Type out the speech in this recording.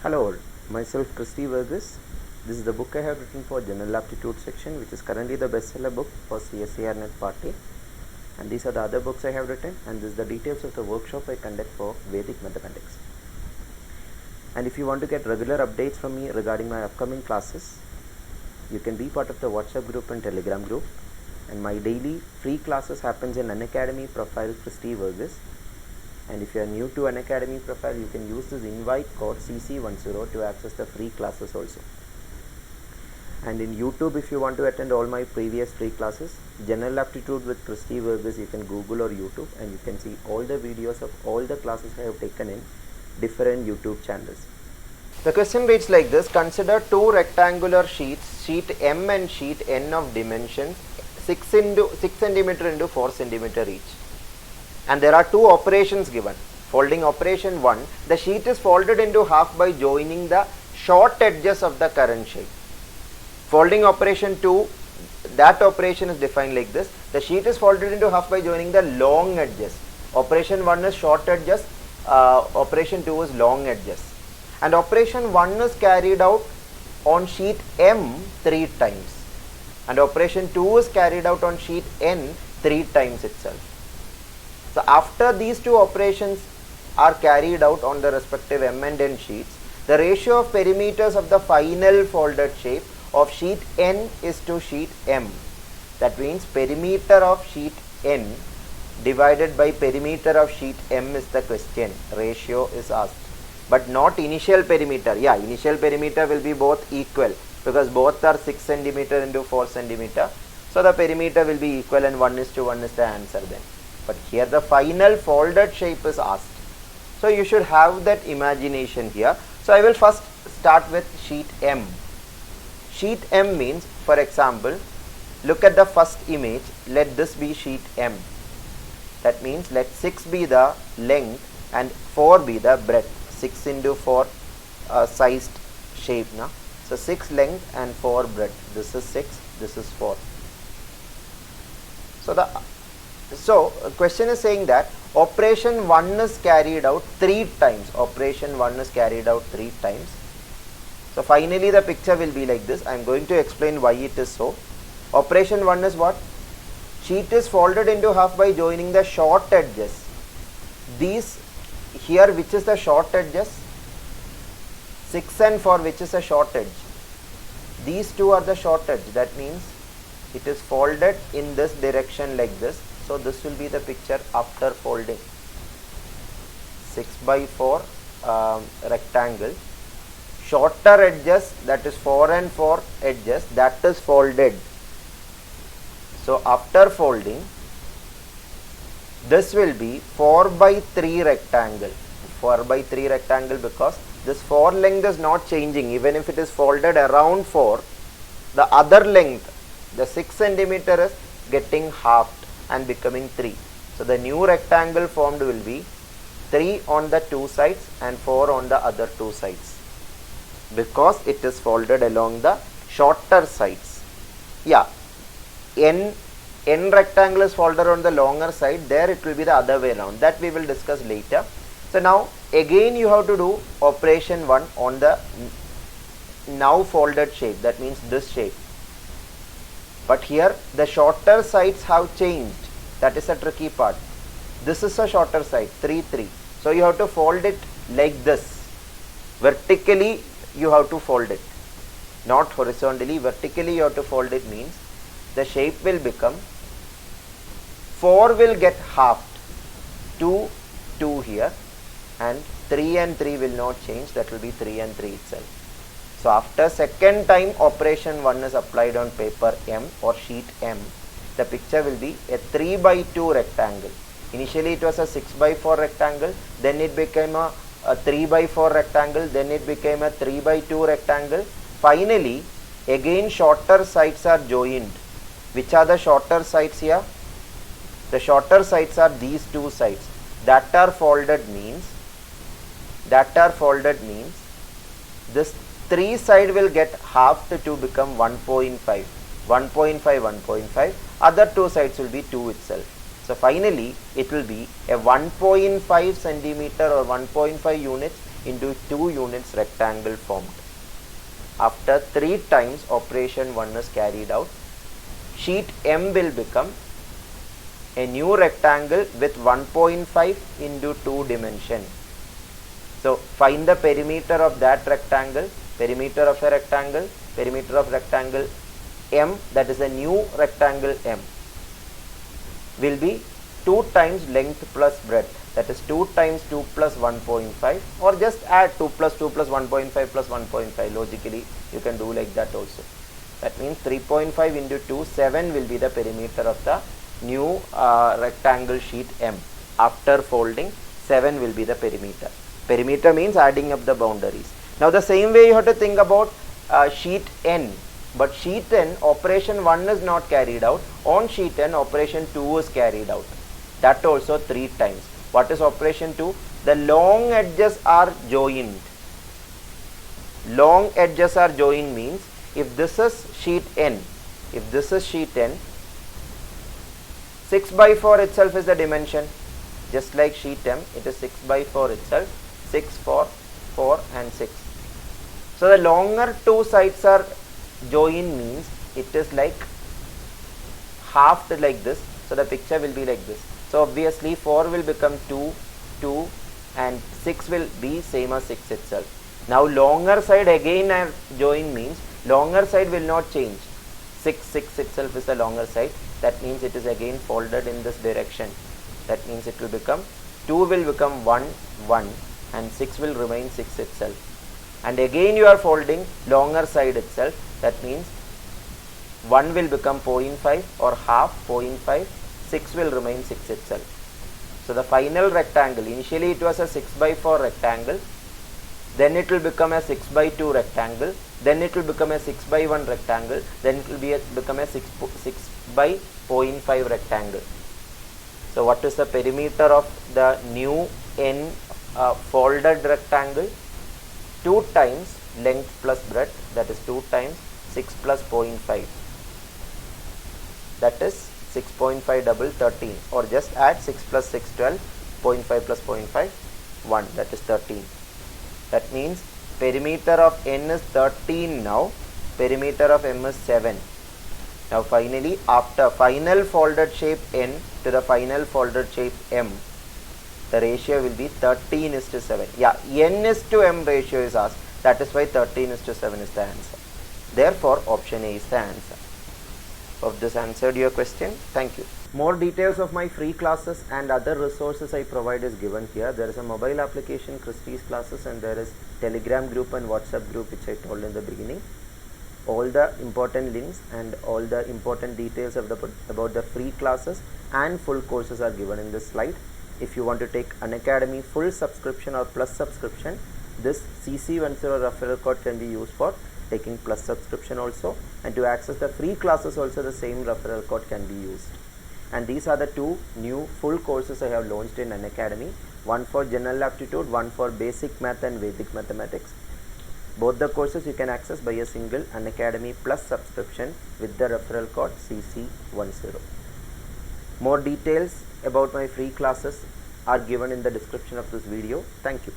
Hello all, myself Christy Verghese. This is the book I have written for General Aptitude section, which is currently the bestseller book for CSIR Net Part A. And these are the other books I have written, and this is the details of the workshop I conduct for Vedic Mathematics. And if you want to get regular updates from me regarding my upcoming classes, you can be part of the WhatsApp group and Telegram group. And my daily free classes happens in Unacademy profile Christy Verghese. And if you are new to Unacademy profile, you can use this invite code CC10 to access the free classes also. And in YouTube, if you want to attend all my previous free classes, General Aptitude with Christy Verghese, you can Google or YouTube, and you can see all the videos of all the classes I have taken in different YouTube channels. The question reads like this: consider two rectangular sheets, sheet M and sheet N of dimensions 6 cm into 4 cm each. And there are two operations given. Folding operation 1, the sheet is folded into half by joining the short edges of the current shape. Folding operation 2, that operation is defined like this: the sheet is folded into half by joining the long edges. Operation 1 is short edges, operation 2 is long edges. And operation 1 is carried out on sheet M 3 times. And operation 2 is carried out on sheet N 3 times itself. So after these two operations are carried out on the respective M and N sheets, the ratio of perimeters of the final folded shape of sheet N is to sheet M. That means perimeter of sheet N divided by perimeter of sheet M is the question. Ratio is asked, but not initial perimeter. Yeah, initial perimeter will be both equal because both are 6 cm into 4 cm. So the perimeter will be equal, and 1:1 is the answer then. But here the final folded shape is asked. So you should have that imagination here. So I will first start with sheet M. Sheet M means, for example, look at the first image. Let this be sheet M. That means let 6 be the length and 4 be the breadth. 6 into 4 sized shape. Na? So 6 length and 4 breadth. This is 6, this is 4. So question is saying that operation 1 is carried out 3 times. Operation 1 is carried out 3 times. So finally the picture will be like this. I am going to explain why it is so. Operation 1 is what? Sheet is folded into half by joining the short edges. These here, which is the short edges? 6 and 4, which is a short edge? These two are the short edge. That means it is folded in this direction like this. So this will be the picture after folding. 6 by 4 rectangle. Shorter edges, that is 4 and 4 edges, that is folded. So after folding, this will be 4 by 3 rectangle. 4 by 3 rectangle because this 4 length is not changing. Even if it is folded around 4, the other length, the 6 cm is getting halved and becoming 3. So the new rectangle formed will be 3 on the 2 sides and 4 on the other 2 sides, because it is folded along the shorter sides. Yeah, N rectangle is folded on the longer side. There it will be the other way around. That we will discuss later. So now again you have to do operation 1 on the now folded shape. That means this shape. But here the shorter sides have changed. That is a tricky part. This is a shorter side, 3, 3. So you have to fold it like this. Vertically you have to fold it. Not horizontally, vertically you have to fold it means the shape will become 4 will get halved. 2, 2 here, and 3 and 3 will not change. That will be 3 and 3 itself. So after second time operation 1 is applied on paper M or sheet M, the picture will be a 3 by 2 rectangle. Initially it was a 6 by 4 rectangle, then it became a 3 by 4 rectangle, then it became a 3 by 2 rectangle. Finally, again shorter sides are joined. Which are the shorter sides here? The shorter sides are these two sides. That are folded means this 3 side will get halved to become 1.5. 1.5, 1.5. Other 2 sides will be 2 itself. So finally, it will be a 1.5 centimeter or 1.5 units into 2 units rectangle formed. After 3 times operation 1 is carried out, sheet M will become a new rectangle with 1.5 into 2 dimension. So find the perimeter of that rectangle, perimeter of a rectangle, perimeter of rectangle M, that is a new rectangle M, will be 2 times length plus breadth, that is 2 times 2 plus 1.5, or just add 2 plus 2 plus 1.5 plus 1.5. Logically you can do like that also. That means 3.5 into 2, 7 will be the perimeter of the new rectangle sheet M. After folding, 7 will be the perimeter. Perimeter means adding up the boundaries. Now the same way you have to think about sheet N. But sheet N, operation 1 is not carried out. On sheet N, operation 2 is carried out. That also 3 times. What is operation 2? The long edges are joined. Long edges are joined means, if this is sheet N, 6 by 4 itself is the dimension. Just like sheet M, it is 6 by 4 itself. 6, 4, 4 and 6. So the longer 2 sides are joined means it is like halved like this. So the picture will be like this. So obviously 4 will become 2, 2 and 6 will be same as 6 itself. Now longer side again are joined means longer side will not change. 6 itself is the longer side. That means it is again folded in this direction. That means it will become 2 will become 1, 1 and 6 will remain 6 itself. And again you are folding longer side itself. That means 1 will become 0.5 or half 0.5. 6 will remain 6 itself. So the final rectangle, initially it was a 6 by 4 rectangle. Then it will become a 6 by 2 rectangle. Then it will become a 6 by 1 rectangle. Then it will become a 6 by 0.5 rectangle. So what is the perimeter of the new N folded rectangle? 2 times length plus breadth, that is 2 times 6 plus 0.5, that is 6.5 double 13, or just add 6 plus 6 12, 0.5 plus 0.5 1, that is 13. That means perimeter of N is 13 now, perimeter of M is 7. Now finally, after final folded shape N to the final folded shape M, the ratio will be 13:7. Yeah, N is to M ratio is asked. That is why 13:7 is the answer. Therefore, option A is the answer. Hope this answered your question. Thank you. More details of my free classes and other resources I provide is given here. There is a mobile application, Christie's classes, and there is Telegram group and WhatsApp group, which I told in the beginning. All the important links and all the important details of about the free classes and full courses are given in this slide. If you want to take Unacademy full subscription or plus subscription, this CC10 referral code can be used for taking plus subscription also, and to access the free classes also the same referral code can be used. And these are the 2 new full courses I have launched in Unacademy, one for general aptitude, one for basic math and Vedic mathematics. Both the courses you can access by a single Unacademy plus subscription with the referral code CC10. More details about my free classes are given in the description of this video. Thank you.